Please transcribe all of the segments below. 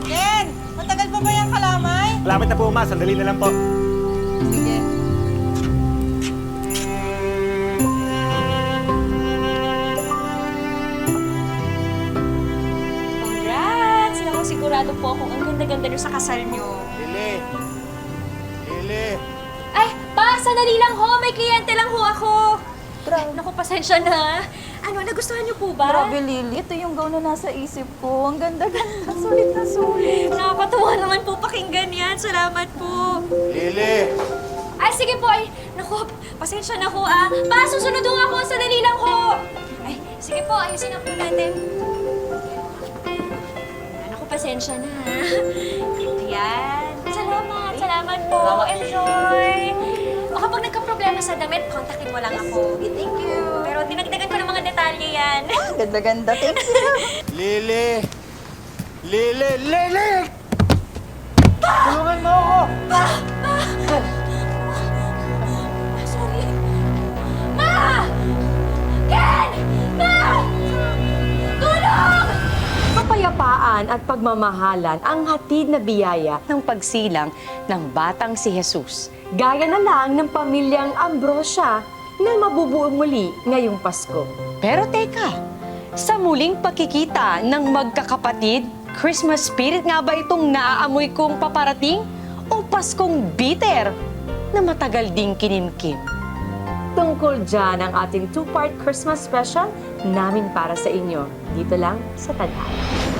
Ken! Matagal pa ba yung kalamay? Malapit na po, ma. Sandali na lang po. Sige. Congrats! Naku, sigurado po akong ang ganda-ganda nyo sa kasal nyo. Lili! Lili! Ay, pa! Sandali lang ho! May kliyente lang ho ako! Naku, pasensya na. Ano, nagustuhan niyo po ba? Grabe, Lily. Ito yung gown na nasa isip ko. Ang ganda-ganda. Sulit na sulit. Nakakatuwa naman po pakinggan yan. Salamat po. Lili! Ay, sige po. Ay, naku, pasensya na ho ah. Pa, susunod ho ako. Sandali lang ho. Ay, sige po. Ayusin na po natin. Ay, naku, pasensya na ha. Ayan. Salamat. Salamat po. Enjoy. O kapag nagka-problema sa damit, kontakin mo lang ako. Thank you. Pero dinagdagan ko ng mga detalye yan. Ganda-ganda. Thank you. Lili! Lili! Lili! Tulungan mo ako! Sorry. Ma! Ken! Ma! Tulong! Kapayapaan at pagmamahalan ang hatid na biyaya ng pagsilang ng batang si Jesus. Gaya na lang ng pamilyang Ambrosia na mabubuo muli ngayong Pasko. Pero teka, sa muling pagkikita ng magkakapatid, Christmas spirit nga ba itong naaamoy kong paparating? O Paskong bitter na matagal ding kinimkim? Tungkol dyan ang ating two-part Christmas special namin para sa inyo. Dito lang sa Tadhana.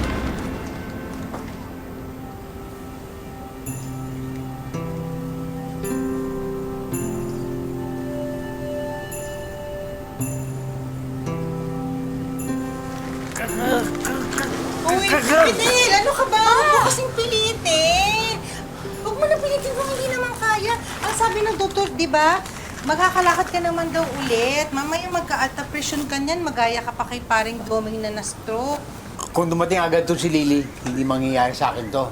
Uy, Fidel! Ano ka ba? Huwag mo kasing pilitin. Huwag mo na pilitin kung hindi naman kaya. Ang sabi ng doktor, di ba? Magkakalakad ka naman daw ulit. Mamaya magka-alta pressure ka niyan, magaya ka pa kay paring Doming na na-stroke. Kung dumating agad to si Lily, hindi mangyayari sa akin to.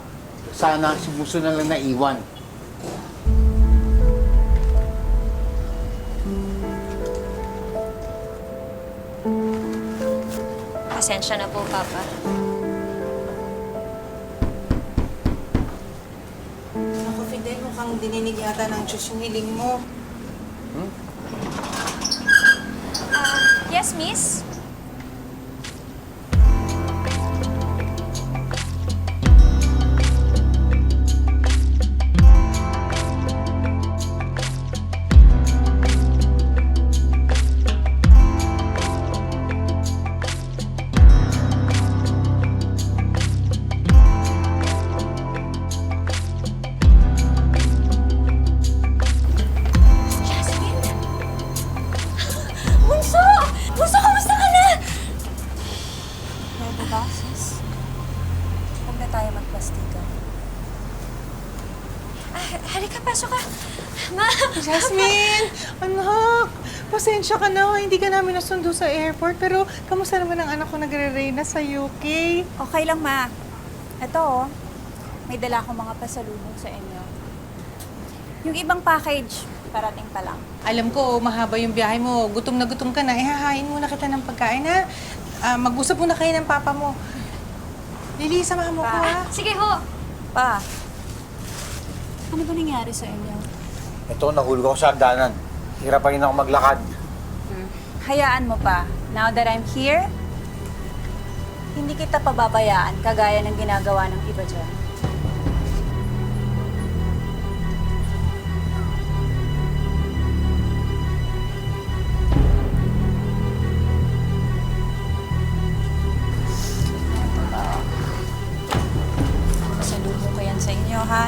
Sana si Buso na lang naiwan. Pasensya na po, Papa. Ako, Fidel, mukhang dininig yata ng Diyos yung hiling mo. Yes, miss? Jasmine? Bunso! Bunso, kamusta ka na? Pwede ba, sis? Huwag na tayo magplastikan. Halika, pasok ka. Ma! Jasmine! Anak! Pasensya ka na. Hindi ka namin nasundo sa airport. Pero kamusta naman ang anak ko nagre-reyna sa UK? Okay lang, ma. Ito, oh. May dala akong mga pasalubong sa inyo. Yung ibang package, parating pa lang. Alam ko, mahaba yung biyahe mo. Gutom na gutom ka na. Ihahain muna kita ng pagkain, ha? Mag-usap muna kayo ng papa mo. Lili, samahan mo ko, ha? Sige ho. Pa, ano ba nangyari sa inyo? Ito, nahulog ako sa hagdanan. Hirap pa rin ako maglakad. Hayaan mo pa. Now that I'm here, hindi kita pababayaan kagaya ng ginagawa ng iba dyan. Pasalubong ko yan sa inyo, ha?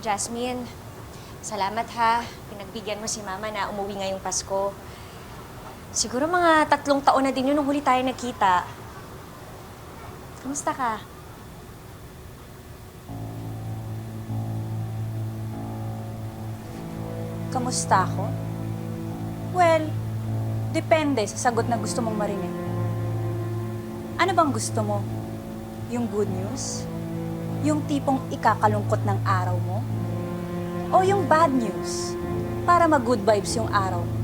Jasmine, salamat ha. Pinagbigyan mo si Mama na umuwi ngayong Pasko. Siguro mga 3 taon na din yun nung huli tayo nakita. Kamusta ka? Kamusta ako? Well, depende sa sagot na gusto mong marinig. Ano bang gusto mo? Yung good news? Yung tipong ikakalungkot ng araw mo? O yung bad news? Para mag-good vibes yung araw mo?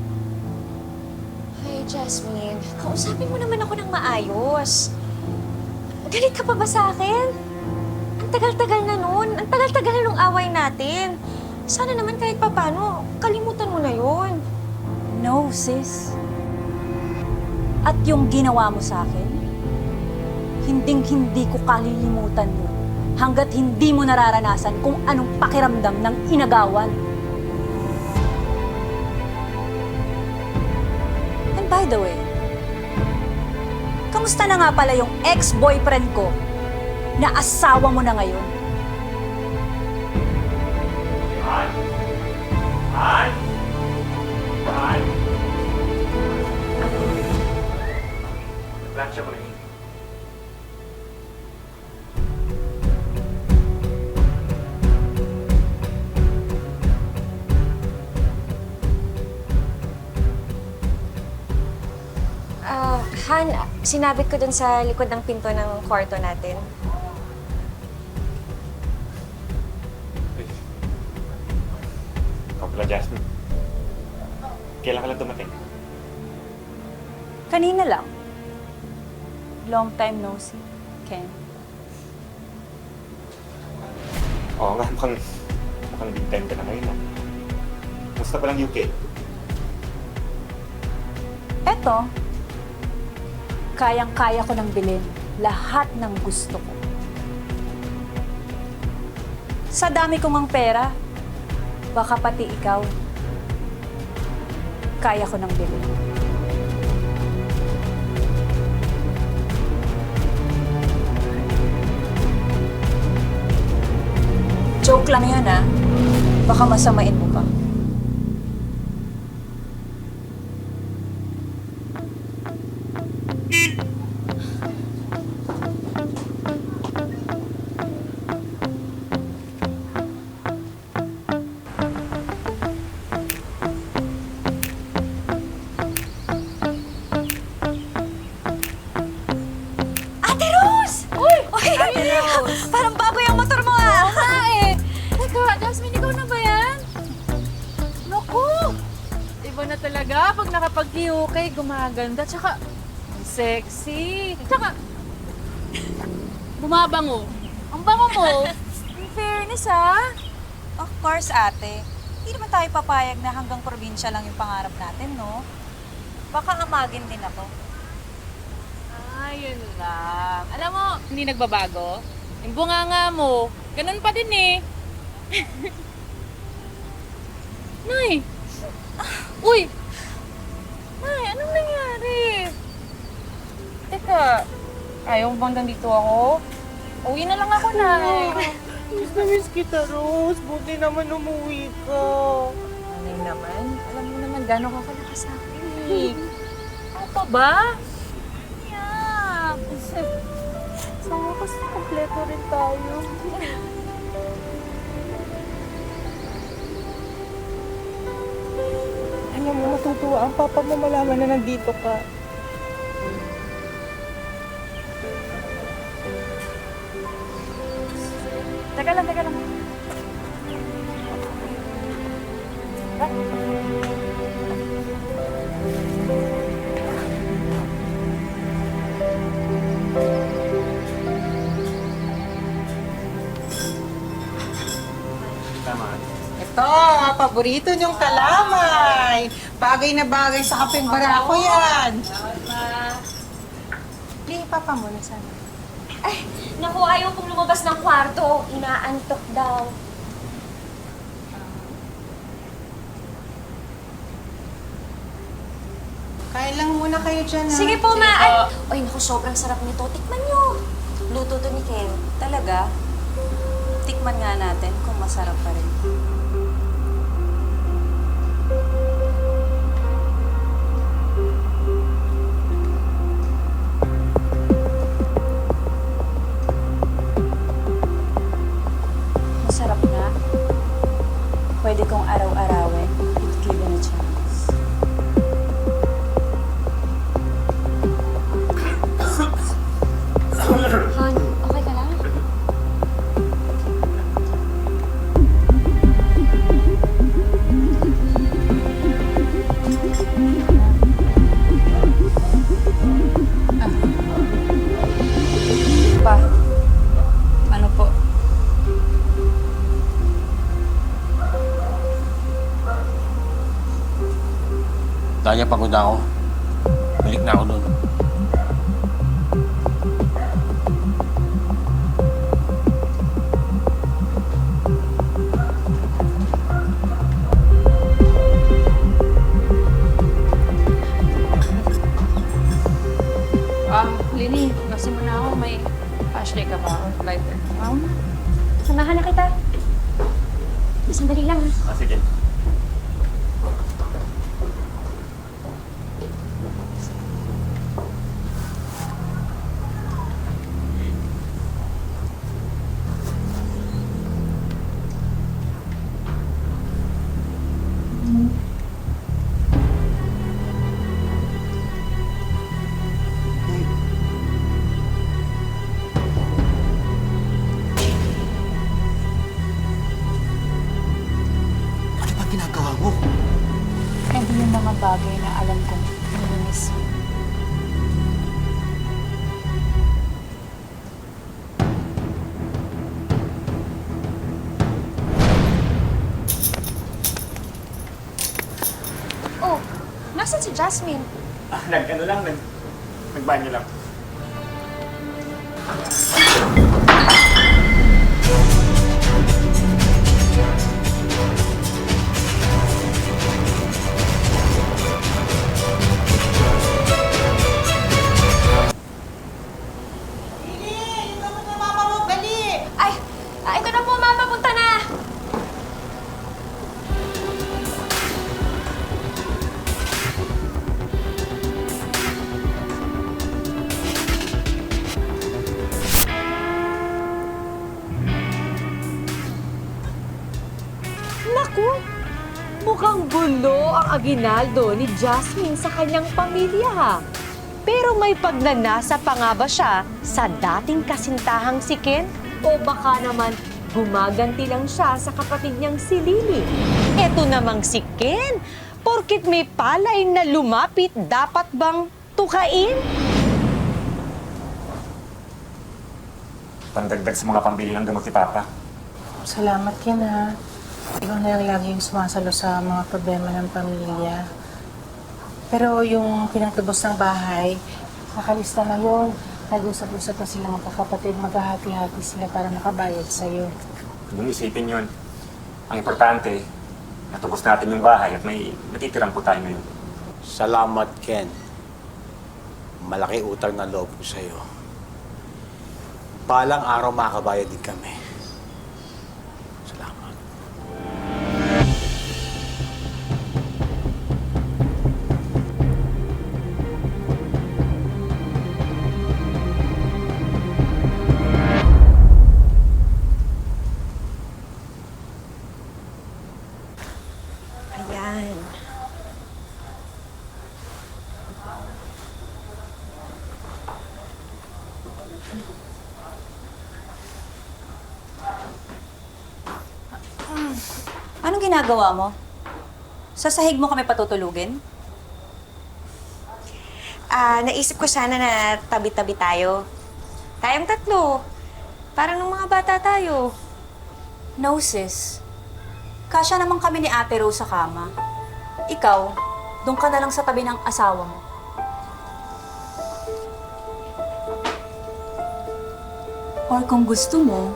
Ay, Jasmine, kausapin mo naman ako ng maayos. Galit ka pa ba sa akin? Ang tagal-tagal na nun. Ang tagal-tagal na nung away natin. Sana naman kahit papano, kalimutan mo na yun. No, sis. At yung ginawa mo sa akin, hinding-hindi ko kalilimutan mo hanggat hindi mo nararanasan kung anong pakiramdam ng inagawan. And by the way, kamusta na nga pala yung ex-boyfriend ko na asawa mo na ngayon? Plancha ko rin. Han, sinabit ko dun sa likod ng pinto ng kwarto natin. Ikaw pala, Jasmine. Kailan ka lang dumating? Kanina lang. Long time no see, Ken. Oo nga, mukhang big time ka na ngayon. Musta pa lang UK? Eto, kayang-kaya ko nang bilhin lahat ng gusto ko. Sa dami kong ang pera, baka pati ikaw, kaya ko nang bilhin. Joke lang yan, ah. Baka masamain mo pa. Ate Rose! Uy! Ate Rose! Parang bago yung motor mo, ah! Oo nga eh! Teka, Jasmine, ikaw na ba yan? Naku! Iba na talaga pag nakapag-UK, gumaganda. Tsaka, ang sexy. Tsaka, bumabango. Ang bango mo. In fairness, ah. Of course, ate. Hindi naman tayo papayag na hanggang probinsya lang yung pangarap natin, no? Baka amagin din ako. Ayun lang. Alam mo, hindi nagbabago. Yung bunganga mo, ganun pa din eh. Nay! Uy! Nay, anong nangyari? Teka, ayaw mo bang nandito ako? Uwi na lang ako, Nay. Miss na miss kita, Rose. Buti naman umuwi ka. Nay naman, alam mo naman gano'n ka kalakas sa akin eh. Ano pa ba? Yeah. Sana kasi kompleto rin tayo. Alam mo, matutuwa ang papa mo malaman na nandito ka. Teka lang, teka lang. Tama. Ito, paborito niyong kalamay. Bagay na bagay sa kapeng barako yan. Hindi, papa mo na sana. Ay, naku, ayaw pong lumabas ng kwarto. Inaantok daw. Kain lang muna kayo dyan, ha? Sige po, ma. Ay, naku, sobrang sarap nito. Tikman niyo. Luto to ni Ken. Talaga? Tikman nga natin kung masarap pa rin. Masarap nga. Pwede kong araw-arawin. Tanya, pagod na ako. Balik na ako doon. Lini, kasi mo na ako. May ashtray ka ba? Or lighter? Samahan na kita. Sandali lang, ha? Sige. Ano ba ginagawa mo? Hindi yung mga bagay na alam kong nilinis mo. Oh, nasan si Jasmine? Nag-ano lang, nagbanyo lang. Lily, ito mo na mama mo, dali! Ay, ito na po, Mama. Punta na. Naku! Mukhang gulo ang aginaldo ni Jasmine sa kanyang pamilya, ha? Pero may pagnanasa pa nga ba siya sa dating kasintahang si Ken? O baka naman gumaganti lang siya sa kapatid niyang si Lily? Eto namang si Ken, porkit may palay na lumapit, dapat bang tukain? Pandagdag sa mga pambili ng gamot ni Papa. Salamat, Ken, ha. Ikaw na lang lagi yung sumasalo sa mga problema ng pamilya. Pero yung pinagtubos ng bahay, nakalista na yun. Nag-usap-usap na sila magkakapatid, maghahati-hati sila para makabayad sa'yo. Kung isipin yun, ang importante, natubos natin yung bahay at may natitirang po tayo ngayon. Salamat, Ken. Malaki utang na loob ko sa'yo. Balang araw makakabayad din kami. Salamat. Ayan. Anong ginagawa mo? Sa sahig mo kami patutulugin? Naisip ko sana na tabi-tabi tayo. Tayong tatlo. Parang nung mga bata tayo. No, sis. Kasya naman kami ni Ate Rose sa kama. Ikaw, doon ka na lang sa tabi ng asawa mo. Or kung gusto mo,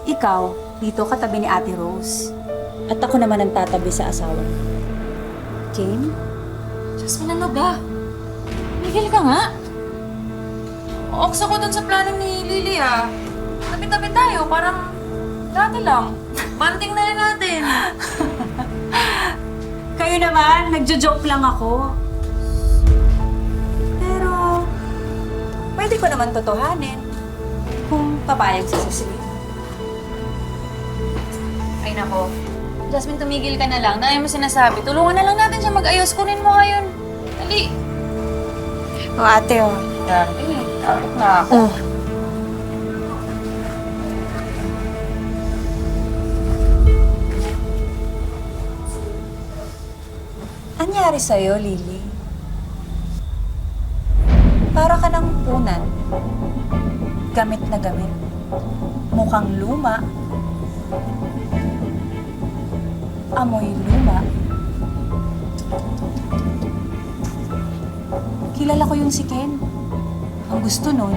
ikaw, dito ka tabi ni Ate Rose. At ako naman ang tatabi sa asawa mo. Jane? Jasmine, ano ba? Miguel ka nga. Oks ako dun sa planning ni Lily, ah. Tabi-tabi tayo, parang dati lang. Banding na rin natin. Kayo naman, nagjo-joke lang ako. Pero, pwede ko naman totohanin kung papayag si Cecily. Ay nako. Jasmine, tumigil ka na lang. Dahil mo sinasabi, tulungan na lang natin siya mag-ayos. Kunin mo ngayon. Dali. O ate, oh. Takot na ako. Anyari sa'yo, Lily? Para ka ng punan. Gamit na gamit. Mukhang luma. Amoy luma. Kilala ko yung si Ken. Ang gusto nun,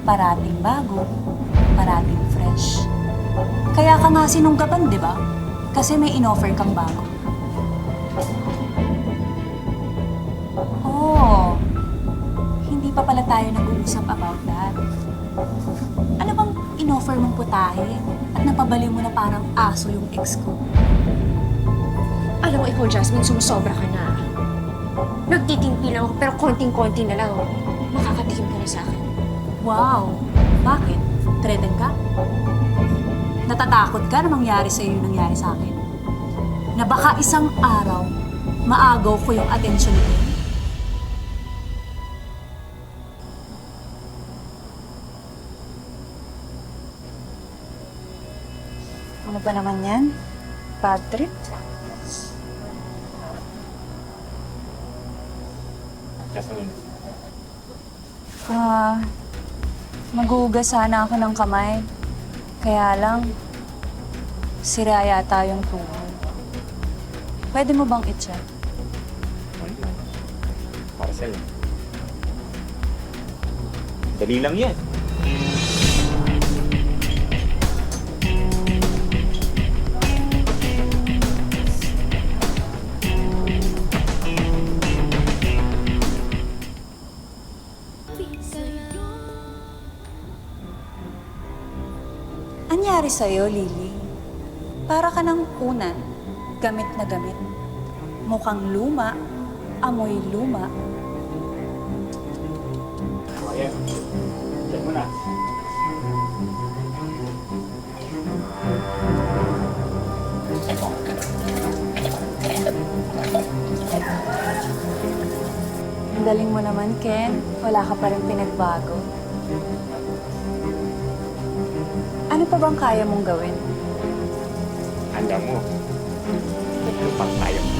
parating bago, parating fresh. Kaya ka nga sinunggaban, di ba? Kasi may in-offer kang bago. Oh, hindi pa pala tayo nag-uusap about that. Ano bang in-offer mong putahe at napabaliw mo na parang aso yung ex ko? Alam mo, ikaw, Jasmine, sumusobra ka na. Nagtitimpi lang ako, pero konting-konti na lang. Makakatikim ka na sa akin. Wow! Bakit? Threaten ka? Natatakot ka na mangyari sa'yo yung nangyari sa akin? Na baka isang araw, maagaw ko yung atensyon mo? Ano ba naman yan? Bad trip? Jasmine, Maghuhugas sana ako ng kamay. Kaya lang, sira yata yung tuhod. Pwede mo bang i-check? ano yun? Para sa'yo. Dali lang yan. Anyari sa'yo, Lily? Para ka ng unan, gamit na gamit. Mukhang luma, amoy luma. O, ayan. Check mo na. Ang galing mo naman, Ken. Wala ka pa rin pinagbago. Ano pa bang kaya mong gawin? Alam mo, ito pang kaya mo.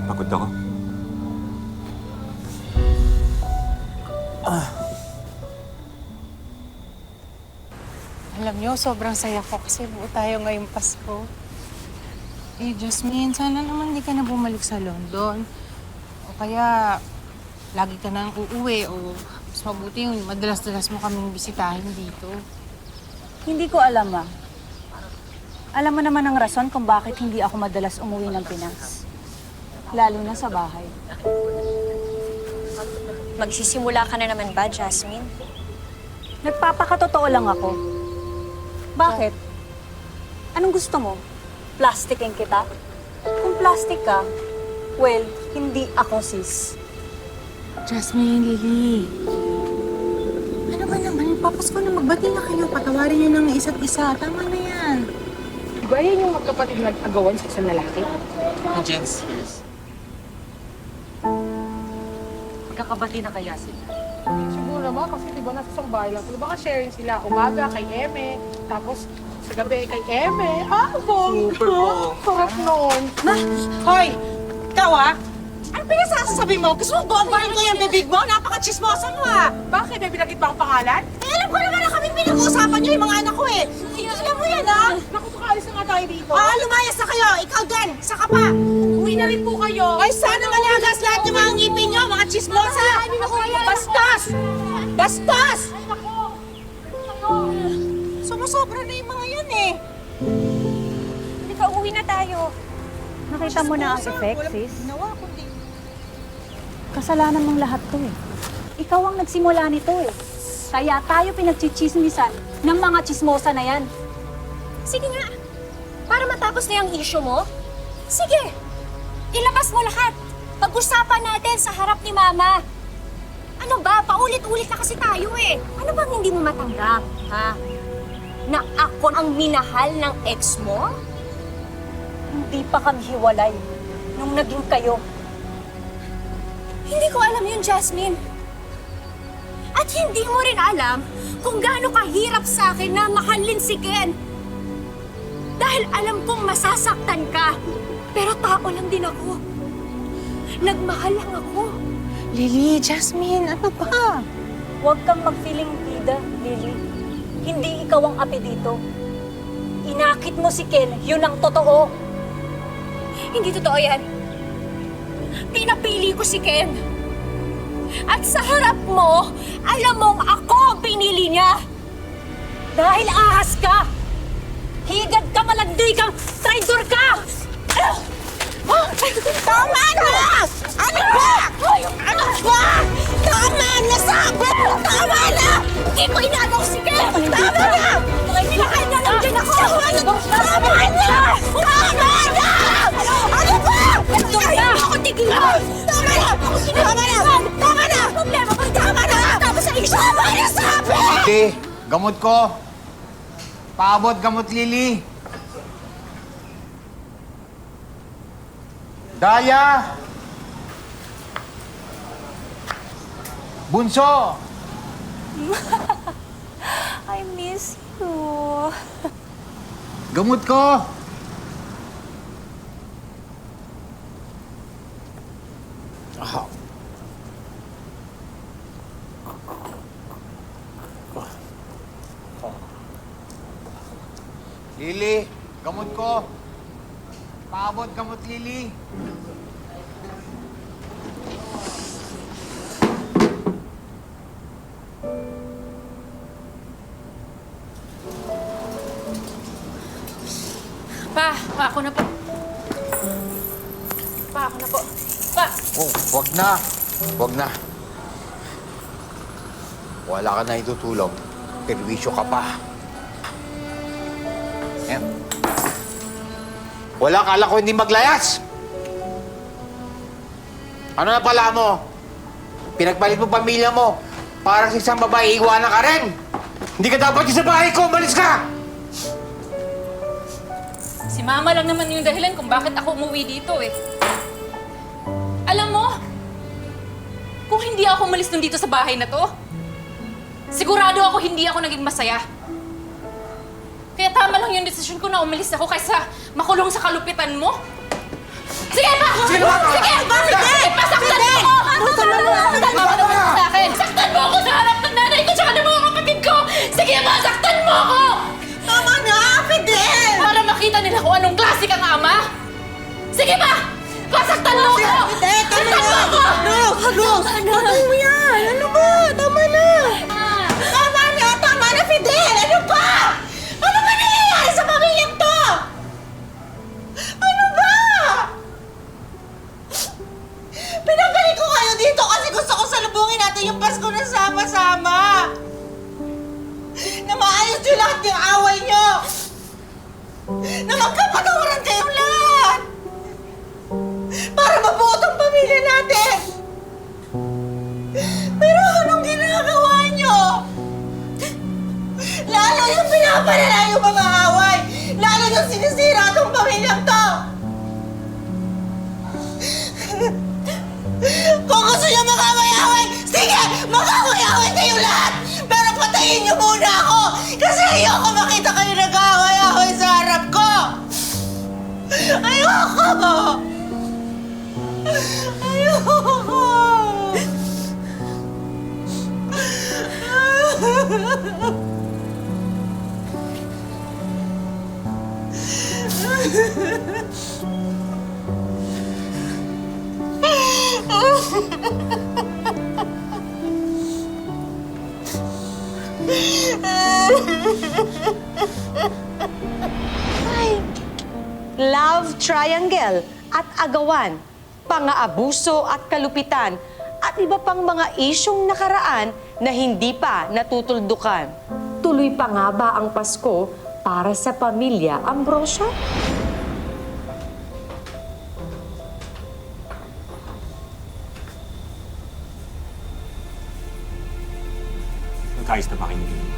Pagod ako. Alam niyo, sobrang saya ko kasi buo tayo ngayong Pasko. Eh, Jasmine, sana naman hindi ka na bumalik sa London. O kaya, lagi ka nang uuwi o mas mabuti yung madalas-dalas mo kaming bisitahin dito. Hindi ko alam, ma. Alam mo naman ang rason kung bakit hindi ako madalas umuwi ng Pinas. Lalo na sa bahay. Magsisimula ka na naman ba, Jasmine? Nagpapakatotoo lang ako. Bakit? Anong gusto mo? Plastikin kita? Kung plastic ka, well, hindi ako, sis. Jasmine, Lily. Ano ba naman? Papasko na magbati na kayo. Patawarin niyo ng isa't isa. Tama na yan. Ba yan yung magkapatid nag-agawan sa isang lalaki? Jens, magkakabati na kaya sila? Siguro naman kasi di ba nasa isang bahay lang. Baka sharing sila. Umaga kay Eme, tapos sa gabi kay Eme. Ah, bong! Super bong. Sarap nun. Hoy! Ikaw ah! Ano pinasasabi mo? Gusto mo bombahin ko yung bibig mo? Napaka-chismosa mo ah! Bakit? May binagit ba ang pangalan? Eh, alam ko naman na kami pinag-uusapan niyo yung mga anak ko eh. Alam mo yan ah! Naku, kakaalis na nga tayo dito. Lumayas na kayo! Ikaw din! Saka pa! Uwi na rin po kayo. Ay, sana malagas lahat yung mga ngipin niyo, mga chismosa! Bastos! Bastos! Sumusobra na yung mga yan eh. Halika, uwi na tayo. Nakita mo na ang effect, Walang sis? ginawa kundi Kasalanan mong lahat to eh. Ikaw ang nagsimula nito eh. Kaya tayo pinagchichismisan ng mga chismosa na yan. Sige nga, para matapos na yung issue mo. Sige, ilabas mo lahat. Pag-usapan natin sa harap ni Mama. Ano ba? Paulit-ulit na kasi tayo eh. Ano bang hindi mo matanggap, ha? Na ako ang minahal ng ex mo? Hindi pa kami hiwalay nung naging kayo. Hindi ko alam yun, Jasmine. At hindi mo rin alam kung gaano kahirap sa akin na mahalin si Ken. Dahil alam kong masasaktan ka. Pero tao lang din ako. Nagmahal lang ako. Lily, Jasmine, ano ba? Huwag kang mag-feeling bida, Lily. Hindi ikaw ang api dito. Inakit mo si Ken, yun ang totoo. Hindi totoo yan. Pinapili ko si Ken. At sa harap mo, alam mong ako ang pinili niya. Dahil ahas ka! Higad ka, malagday kang traitor ka! Tama na! Ano ba? Ano ba? Tama na sabi! Tama na! Hindi ko inagaw si Ken! Tama na! Pinakain na lang din ako! Tama na! Tama na! Ano ba? Hindi ako tigilan! Tama na! Tama na! Tama na! Problema ba? Tama na! Tama sa issue! Tama na sabi! Lily, gamot ko. Paabot gamot, Lily. Daya! Bunso! I miss you. Gamot ko! Ah. Lily, gamot ko. Paabot gamot, Lily. Pa, ako na po. Pa, ako na po. Pa! Oh, wag na. Wag na. Wala ka na itutulong. Perwisyo ka pa. Yan. Wala, kala ko hindi maglayas. Ano na pala mo? Pinagpalit mo pamilya mo. Parang sa isang babae, iwanan ka rin. Hindi ka dapat sa bahay ko. Malis ka! Si Mama lang naman yung dahilan kung bakit ako umuwi dito eh. Alam mo, kung hindi ako umalis nun dito sa bahay na to, sigurado ako hindi ako naging masaya. Kaya tama lang yung desisyon ko na umalis ako kaysa makulong sa kalupitan mo. Sige pa! Sige na, Mama! Sige! Sige! Pasaktan mo ako! Tama na sa akin! Saktan mo ako sa harap ng nanay ko tsaka ng mga kapatid ko! Sige pa! Saktan mo ako! Tama na, Fidel! Para makita nila kung anong klase kang ama! Sige pa! Pasaktan mo ako! Fidel, tama Saktan mo na! ako! Rose! Tama mo yan! Ano ba? Tama na! Tama na! Tama na, Fidel! Ano ba? Ano ba nangyayari sa pamilyang to? Ano ba? Pinagaling ko kayo dito kasi gusto ko salubungin natin yung Pasko na sama-sama. Na maayos yung lahat ng away nyo. Na magkapatawaran kayong lahat. Para mabuo tong pamilya natin. Pero anong ginagawa nyo? Lalo yung pinapalala yung mga away. Lalo yung sinisira tong pamilyang to. Kung gusto nyo mag-away-away, sige, mag-away-away kayo lahat! Pero patayin nyo muna ako! Kasi ayoko makita kayo nag-away-away sa harap ko! Ayoko! Ayoko! Ay, love triangle at agawan, pang-aabuso at kalupitan, at iba pang mga isyong nakaraan na hindi pa natutuldukan. Tuloy pa nga ba ang Pasko para sa pamilya Ambrosio? Nagkaayos na ba kayo ni Lily?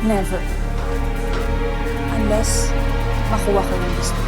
Never. Unless makuha ko yung gusto.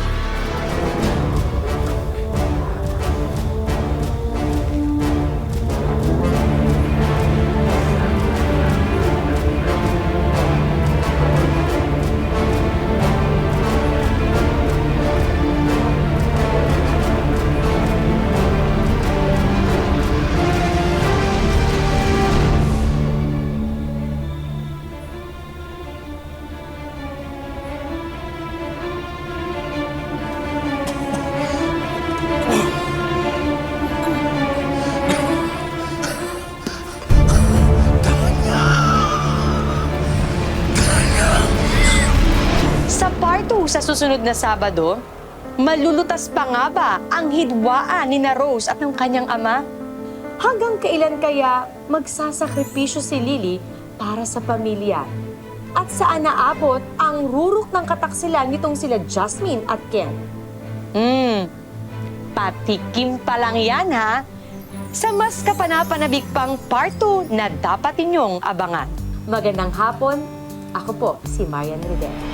Sa part 2 sa susunod na Sabado, malulutas pa nga ba ang hidwaan ni na Rose at ng kanyang ama? Hanggang kailan kaya magsasakripisyo si Lily para sa pamilya? At saan naabot ang rurok ng kataksilan nitong sila Jasmine at Ken? Patikim pa lang yan ha! Sa mas kapanapanabik pang part 2 na dapat inyong abangan. Magandang hapon, ako po si Marian Rivera.